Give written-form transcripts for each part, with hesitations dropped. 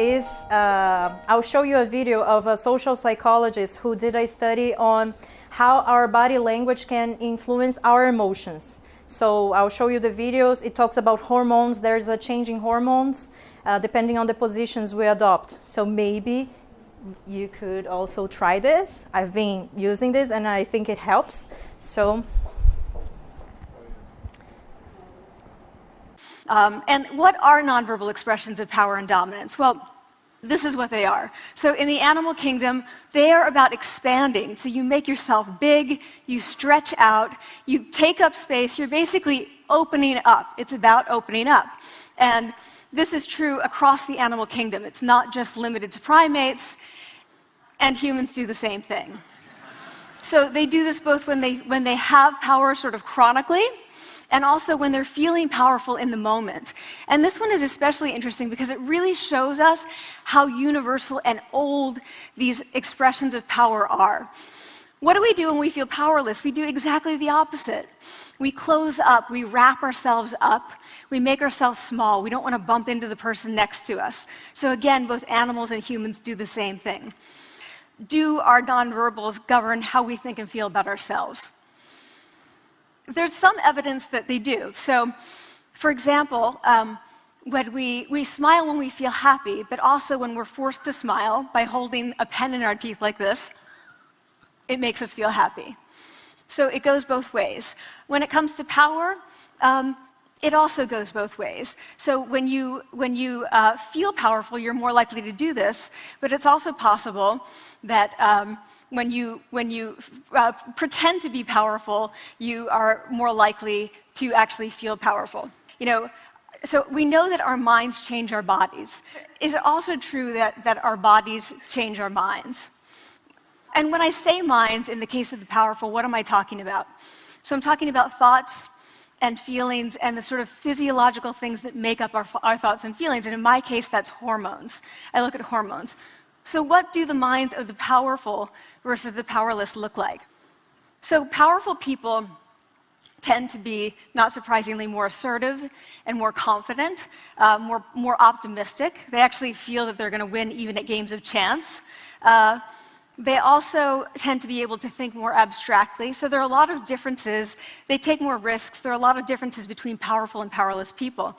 is, I'll show you a video of a social psychologist who did a study on how our body language can influence our emotions. So I'll show you the videos. It talks about hormones. There's a change in hormones depending on the positions we adopt. So maybe you could also try this. I've been using this and I think it helps. So. And what are nonverbal expressions of power and dominance? Well, this is what they are. So in the animal kingdom, they are about expanding. So you make yourself big, you stretch out, you take up space, you're basically opening up. It's about opening up. And this is true across the animal kingdom. It's not just limited to primates, and humans do the same thing. So they do this both when they have power sort of chronically, and also when they're feeling powerful in the moment. And this one is especially interesting because it really shows us how universal and old these expressions of power are. What do we do when we feel powerless? We do exactly the opposite. We close up, we wrap ourselves up, we make ourselves small. We don't want to bump into the person next to us. So again, both animals and humans do the same thing. Do our nonverbals govern how we think and feel about ourselves? There's some evidence that they do. So, for example, when we smile when we feel happy, but also when we're forced to smile by holding a pen in our teeth like this, it makes us feel happy. So it goes both ways. When it comes to power, it also goes both ways. So when you feel powerful, you're more likely to do this, but it's also possible that when you pretend to be powerful, you are more likely to actually feel powerful. So we know that our minds change our bodies. Is it also true that our bodies change our minds? And when I say minds, in the case of the powerful, what am I talking about? So I'm talking about thoughts and feelings and the sort of physiological things that make up our thoughts and feelings. And in my case, that's hormones. I look at hormones. So what do the minds of the powerful versus the powerless look like? So powerful people tend to be, not surprisingly, more assertive and more confident, more optimistic. They actually feel that they're going to win even at games of chance. They also tend to be able to think more abstractly. So there are a lot of differences. They take more risks. There are a lot of differences between powerful and powerless people.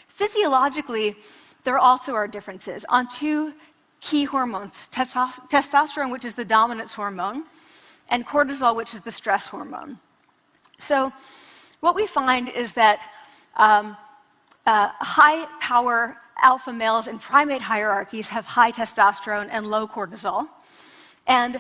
Physiologically, there also are differences on two key hormones, testosterone, which is the dominance hormone, and cortisol, which is the stress hormone. So what we find is that high-power alpha males in primate hierarchies have high testosterone and low cortisol. And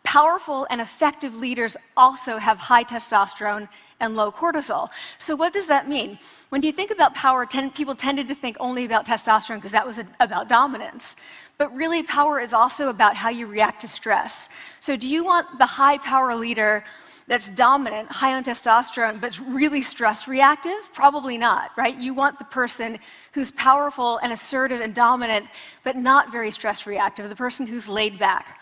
powerful and effective leaders also have high testosterone and low cortisol. So what does that mean? When you think about power, people tended to think only about testosterone because that was about dominance. But really, power is also about how you react to stress. So do you want the high-power leader that's dominant, high on testosterone, but really stress reactive? Probably not, right? You want the person who's powerful and assertive and dominant, but not very stress reactive, the person who's laid back.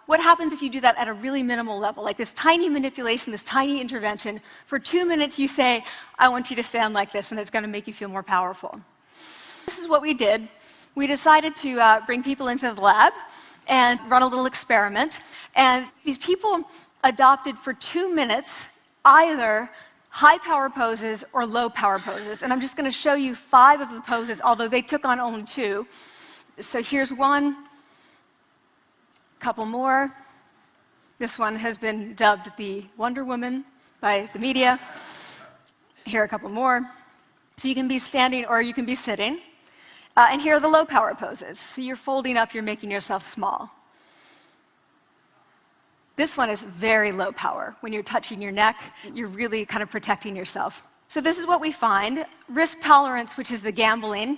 What happens if you do that at a really minimal level, like this tiny manipulation, this tiny intervention? For 2 minutes, you say, I want you to stand like this, and it's going to make you feel more powerful. This is what we did. We decided to bring people into the lab and run a little experiment. And these people adopted for 2 minutes either high power poses or low power poses. And I'm just going to show you 5 of the poses, although they took on only 2. So here's one, a couple more. This one has been dubbed the Wonder Woman by the media. Here are a couple more. So you can be standing or you can be sitting. And here are the low power poses. So you're folding up, you're making yourself small. This one is very low power. When you're touching your neck, you're really kind of protecting yourself. So this is what we find. Risk tolerance, which is the gambling.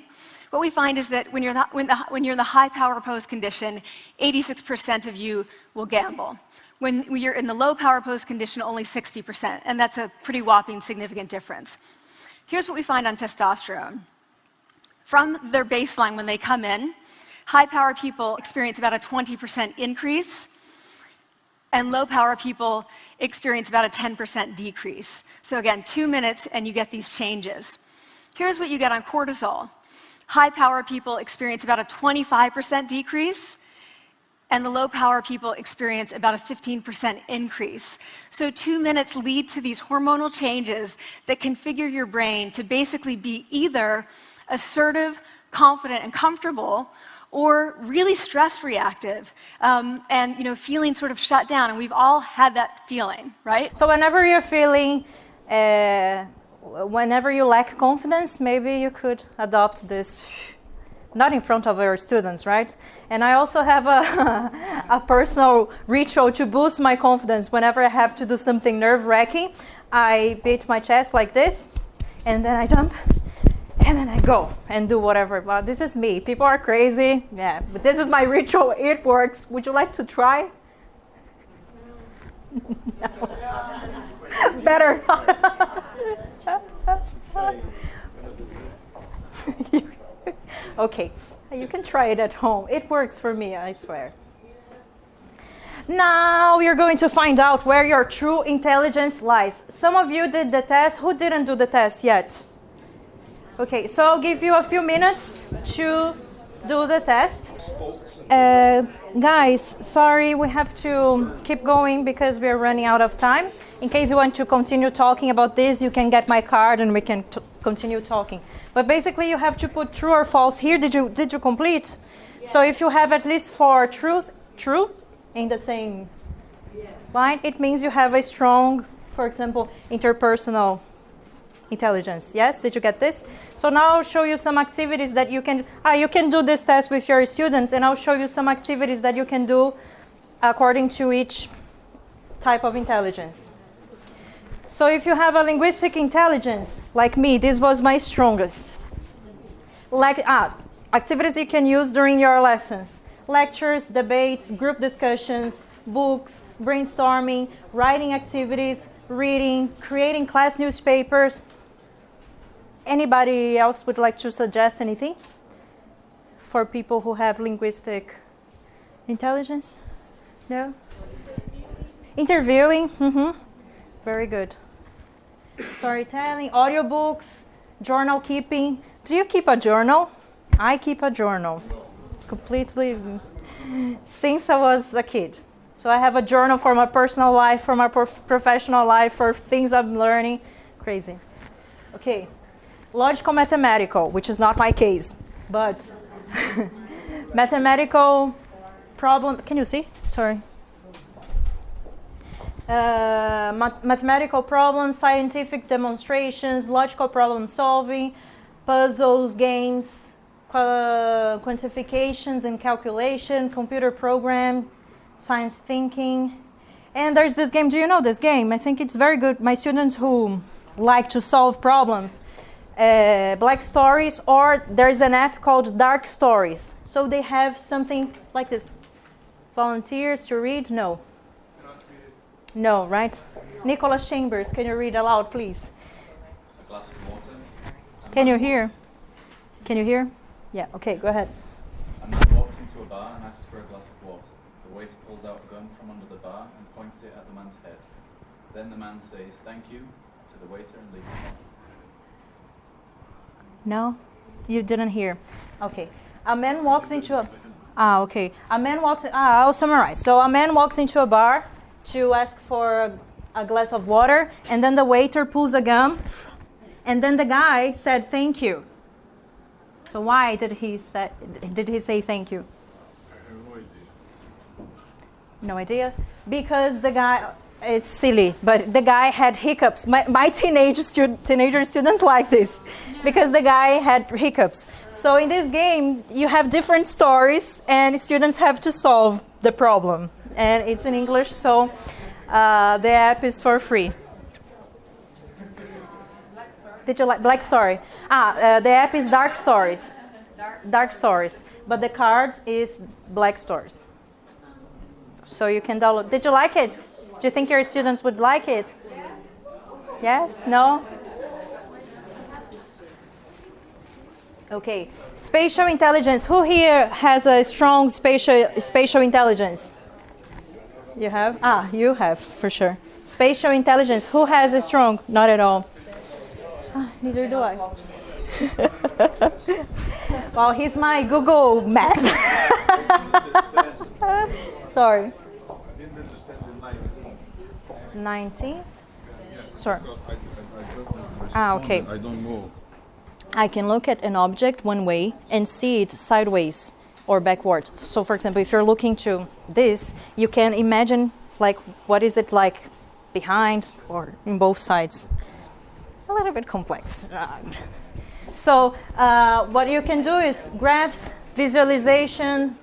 What we find is that when you're in the high power pose condition, 86% of you will gamble. When you're in the low power pose condition, only 60%. And that's a pretty whopping significant difference. Here's what we find on testosterone. From their baseline when they come in, high power people experience about a 20% increase, and low power people experience about a 10% decrease. So again, 2 minutes and you get these changes. Here's what you get on cortisol. high-power people experience about a 25% decrease, and the low-power people experience about a 15% increase. So 2 minutes lead to these hormonal changes that configure your brain to basically be either assertive, confident, and comfortable, or really stress-reactive, and feeling sort of shut down. And we've all had that feeling, right? So whenever you're feeling, whenever you lack confidence, maybe you could adopt this. Not in front of your students, right? And I also have a personal ritual to boost my confidence. Whenever I have to do something nerve-wracking, I beat my chest like this, and then I jump, and then I go and do whatever. Well, this is me. People are crazy. Yeah, but this is my ritual. It works. Would you like to try? No. Better not. Okay, you can try it at home. It works for me, I swear. Now you're going to find out where your true intelligence lies. Some of you did the test. Who didn't do the test yet? Okay, so I'll give you a few minutes to do the test. Guys, sorry, we have to keep going because we're running out of time. In case you want to continue talking about this, you can get my card and we can continue talking. But basically, you have to put true or false here. Did you complete? Yeah. So if you have at least 4 true in the same line, it means you have a strong, for example, interpersonal intelligence. Yes, did you get this? So now I'll show you some activities that you can do this test with your students, and I'll show you some activities that you can do according to each type of intelligence. So if you have a linguistic intelligence, like me, this was my strongest. Activities you can use during your lessons. Lectures, debates, group discussions, books, brainstorming, writing activities, reading, creating class newspapers. Anybody else would like to suggest anything for people who have linguistic intelligence? No? Interviewing? Mm-hmm. Very good. Storytelling, audiobooks, journal keeping. Do you keep a journal? I keep a journal. Completely since I was a kid. So I have a journal for my personal life, for my professional life, for things I'm learning. Crazy. Okay. Logical mathematical, which is not my case, but mathematical problem. Can you see? Sorry. Mathematical problems, scientific demonstrations, logical problem solving, puzzles, games, quantifications and calculation, computer program, science thinking. And there's this game. Do you know this game? I think it's very good. My students who like to solve problems, Black Stories, or there's an app called Dark Stories. So they have something like this. Volunteers to read? No. No, right? Nicholas Chambers, can you read aloud, please? A glass of water. Can you hear? Can you hear? Yeah, okay, go ahead. A man walks into a bar and asks for a glass of water. The waiter pulls out a gun from under the bar and points it at the man's head. Then the man says, "Thank you," to the waiter and leaves him. No? You didn't hear. Okay. A man walks into a... okay. A man walks... I'll summarize. So a man walks into a bar to ask for a glass of water, and then the waiter pulls a gun, and then the guy said thank you. So why did he say thank you? I have no idea. No idea? Because the guy, it's silly, but the guy had hiccups. My teenager students like this, because the guy had hiccups. So in this game, you have different stories, and students have to solve the problem. And it's in English, so the app is for free. Did you like Black Story? The app is Dark Stories. Dark Stories. But the card is Black Stories. So you can download. Did you like it? Do you think your students would like it? Yes? No? Okay. Spatial intelligence. Who here has a strong spatial intelligence? You have? You have, for sure. Spatial intelligence. Who has a strong? Not at all. Neither do I. Well, he's my Google map. Sorry. I didn't understand the 19. 19? Sorry. Because I don't Ah, okay. I don't know. I can look at an object one way and see it sideways or backwards. So for example, if you're looking to this, you can imagine like what is it like behind or in both sides. A little bit complex. So what you can do is graphs, visualization,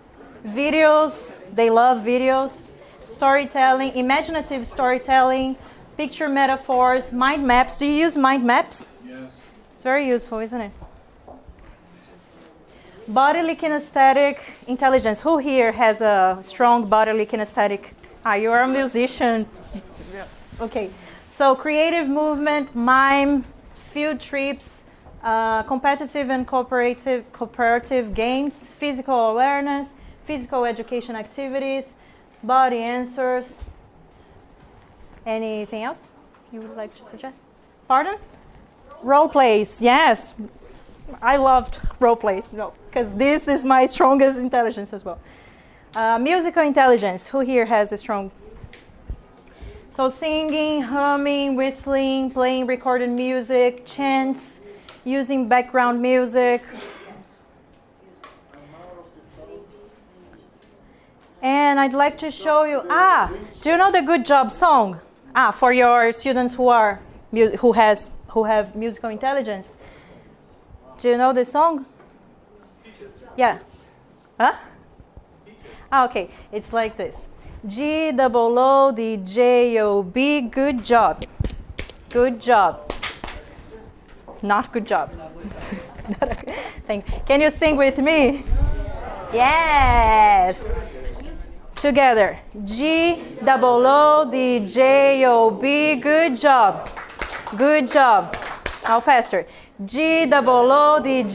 videos. They love videos, storytelling, imaginative storytelling, picture metaphors, mind maps. Do you use mind maps? Yes. It's very useful, isn't it? Bodily kinesthetic intelligence. Who here has a strong bodily kinesthetic? Ah, you are a musician. Okay. So creative movement, mime, field trips, competitive and cooperative games, physical awareness, physical education activities, body answers. Anything else you would like to suggest? Pardon? Role plays, yes. I loved role plays, because this is my strongest intelligence as well. Musical intelligence, who here has a strong? So singing, humming, whistling, playing recorded music, chants, using background music. And I'd like to show you, do you know the Good Job song? For your students who have musical intelligence. Do you know the song? Yeah. Huh? Okay, it's like this. G-O-O-D-J-O-B, good job. Good job. Not good job. Can you sing with me? Yes. Together. G-O-O-D-J-O-B, good job. Good job. Now faster. G-O-O-D-J-O-B,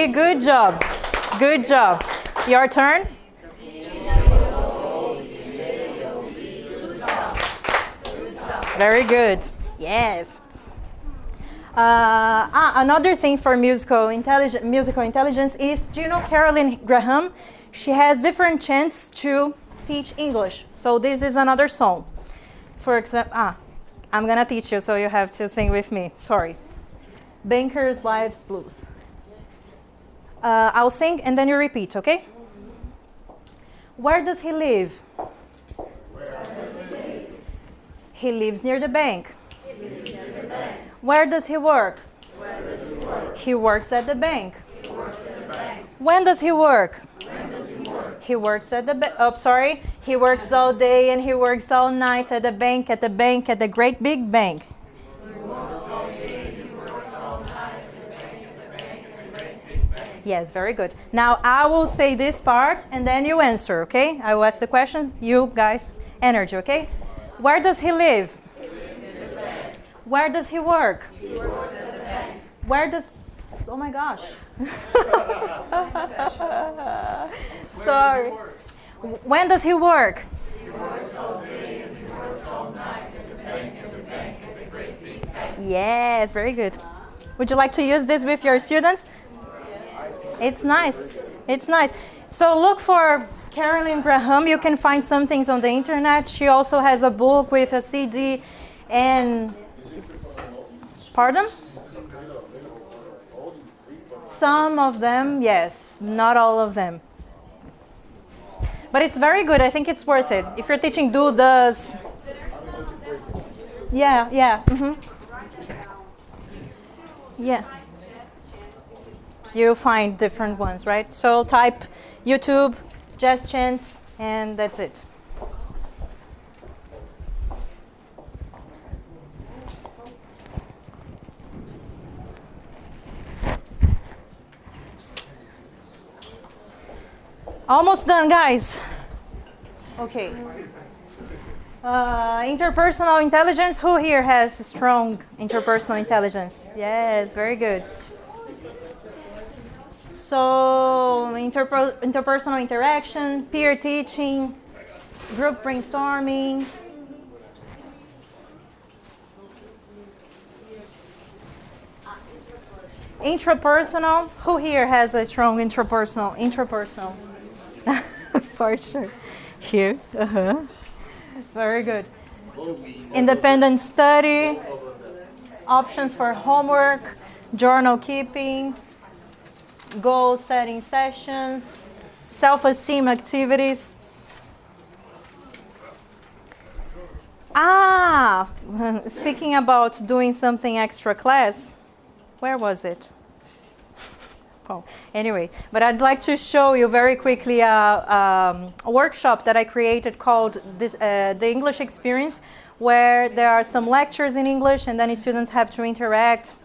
good job. Good job. Your turn. Very good. Yes. Another thing for musical intelligence is, do you know Carolyn Graham? She has different chants to teach English. So this is another song. For example, I'm gonna teach you, so you have to sing with me. Sorry. Banker's Wife's Blues. I'll sing and then you repeat, okay? Where does he live? He lives near the bank. Where does he work? He works at the bank. When does he work? He works at the bank. He works all day and he works all night at the bank, at the great big bank. Yes, very good. Now I will say this part and then you answer, okay? I will ask the question, you guys, energy, okay? Where does he live? Where does he work? He works at the bank. Where does... Oh my gosh. Sorry. When does he work? He works all day and he works all night at the bank, at the great big bank. Yes, very good. Would you like to use this with your students? It's nice. It's nice. So look for Carolyn Graham. You can find some things on the internet. She also has a book with a CD and... Pardon? Some of them, yes. Not all of them. But it's very good. I think it's worth it. If you're teaching do, does. Yeah. Mm-hmm. Yeah. You find different ones, right? So type YouTube, Just Chance, and that's it. Almost done, guys. Okay. Interpersonal intelligence. Who here has strong interpersonal intelligence? Yes, very good. So, interpersonal interaction, peer teaching, group brainstorming. Intrapersonal. Who here has a strong intrapersonal? Intrapersonal. For sure. Here. Very good. Independent study. Options for homework. Journal keeping. Goal setting sessions. Self-esteem activities. Speaking about doing something extra class, where was it? Oh, anyway, but I'd like to show you very quickly a workshop that I created called the English Experience, where there are some lectures in English and then students have to interact.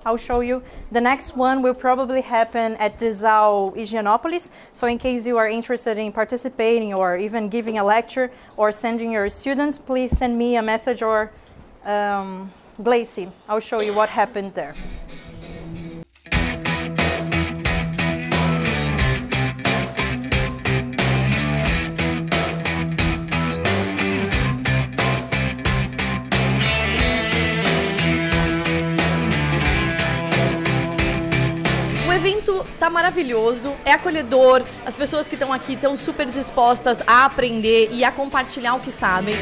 I'll show you. The next one will probably happen at Disal, Higienópolis. So in case you are interested in participating or even giving a lecture or sending your students, please send me a message or Glacy. I'll show you what happened there. O evento tá maravilhoso, é acolhedor, as pessoas que estão aqui estão super dispostas a aprender e a compartilhar o que sabem.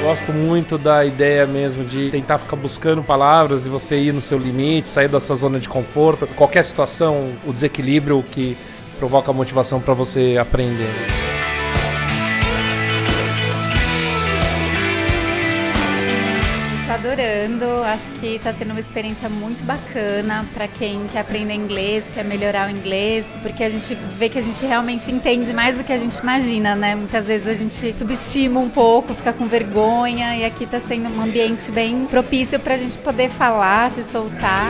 Gosto muito da ideia mesmo de tentar ficar buscando palavras e você ir no seu limite, sair da sua zona de conforto. Qualquer situação, o desequilíbrio que provoca a motivação para você aprender. Tô adorando, acho que está sendo uma experiência muito bacana para quem quer aprender inglês, quer melhorar o inglês, porque a gente vê que a gente realmente entende mais do que a gente imagina, né? Muitas vezes a gente subestima um pouco, fica com vergonha, e aqui está sendo um ambiente bem propício para a gente poder falar, se soltar.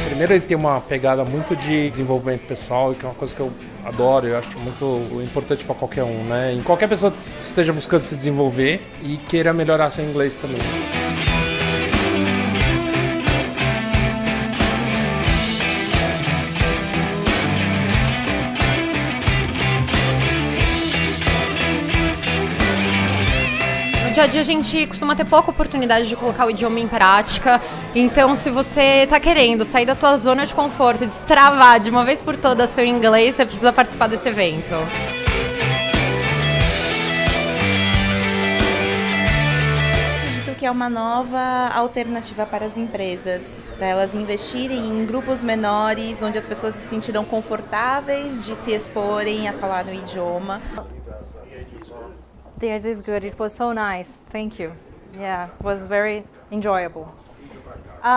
Primeiro, ele tem uma pegada muito de desenvolvimento pessoal, que é uma coisa que eu adoro, eu acho muito importante para qualquer um, né? Em qualquer pessoa que esteja buscando se desenvolver e queira melhorar seu inglês também. No dia a dia a gente costuma ter pouca oportunidade de colocar o idioma em prática, então se você está querendo sair da tua zona de conforto e destravar de uma vez por todas seu inglês, você precisa participar desse evento. Acredito que é uma nova alternativa para as empresas, para elas investirem em grupos menores, onde as pessoas se sentirão confortáveis de se exporem a falar no idioma. This is good. It was so nice. Thank you. Yeah, it was very enjoyable.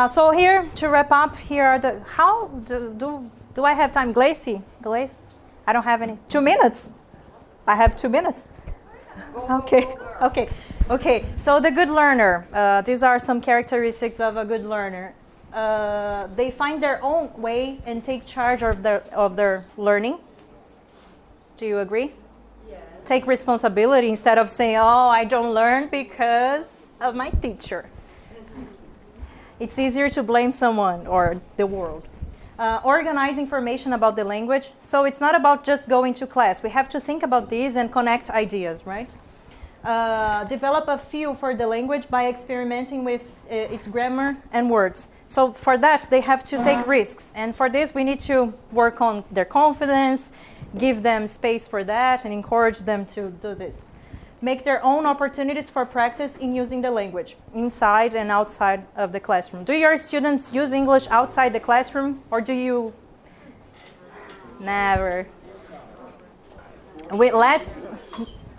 So here, to wrap up, here are the... How do I have time? Glacy? I don't have any. 2 minutes? I have 2 minutes? Okay. So the good learner. These are some characteristics of a good learner. They find their own way and take charge of their learning. Do you agree? Take responsibility instead of saying, oh, I don't learn because of my teacher. It's easier to blame someone or the world. Organize information about the language. So it's not about just going to class. We have to think about these and connect ideas, right? Develop a feel for the language by experimenting with its grammar and words. So for that, they have to take risks. And for this, we need to work on their confidence, give them space for that, and encourage them to do this. Make their own opportunities for practice in using the language, inside and outside of the classroom. Do your students use English outside the classroom, or do you? Never. Let's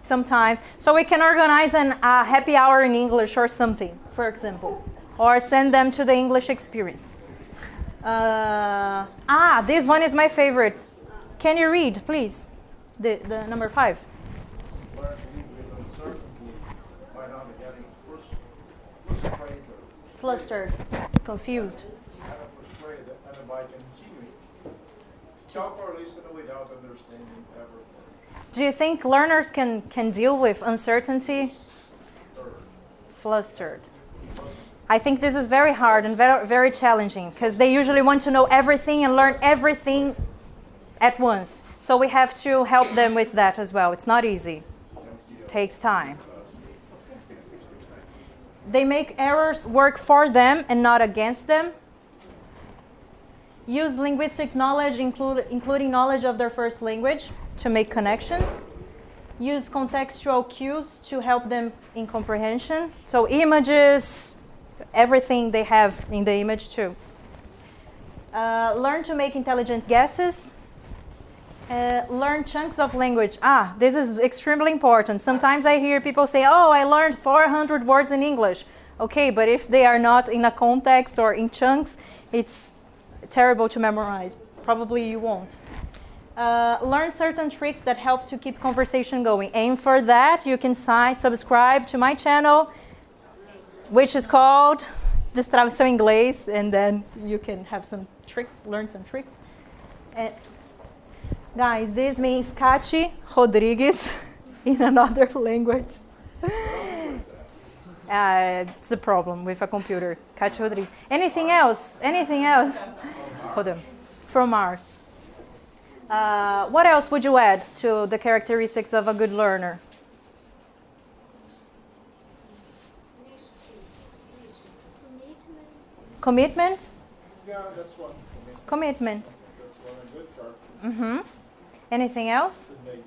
sometime. So we can organize a happy hour in English or something, for example. Or send them to the English experience. This one is my favorite. Can you read, please? The number 5. Flustered, confused. Do you think learners can deal with uncertainty? flustered. I think this is very hard and very, very challenging because they usually want to know everything and learn everything at once. So we have to help them with that as well. It's not easy. It takes time. They make errors work for them and not against them. Use linguistic knowledge, including knowledge of their first language, to make connections. Use contextual cues to help them in comprehension. So images, everything they have in the image too. Learn to make intelligent guesses. Learn chunks of language. This is extremely important. Sometimes I hear people say, oh, I learned 400 words in English. Okay, but if they are not in a context or in chunks, it's terrible to memorize. Probably you won't. Learn certain tricks that help to keep conversation going. And for that, you can subscribe to my channel, which is called Destrave-seu Inglês, and then you can have some tricks, learn some tricks. Guys, this means Katy Rodrigues in another language. It's a problem with a computer. Katy Rodrigues. Anything else? Anything else? Hold on. From art. What else would you add to the characteristics of a good learner? Commitment? Yeah, that's one. Commitment. That's one a good part. Mm-hmm. Anything else? The main.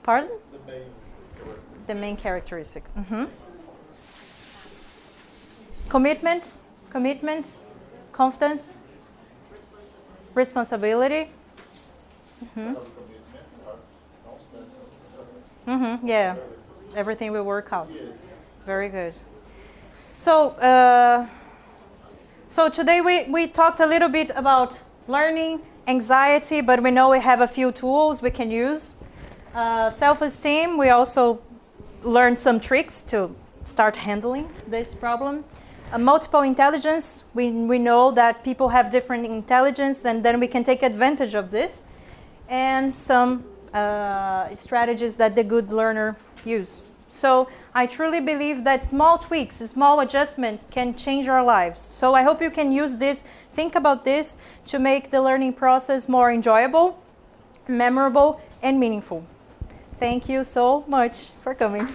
Pardon? The main. The main characteristic. Mm-hmm. Commitment, confidence, responsibility. Mm-hmm. Mm-hmm. Yeah, everything will work out. Very good. So today we talked a little bit about learning, anxiety, but we know we have a few tools we can use. Self-esteem, we also learned some tricks to start handling this problem. Multiple intelligence, we know that people have different intelligence, and then we can take advantage of this. And some strategies that the good learner use. So I truly believe that small tweaks, small adjustment can change our lives. So I hope you can use this, think about this to make the learning process more enjoyable, memorable, and meaningful. Thank you so much for coming.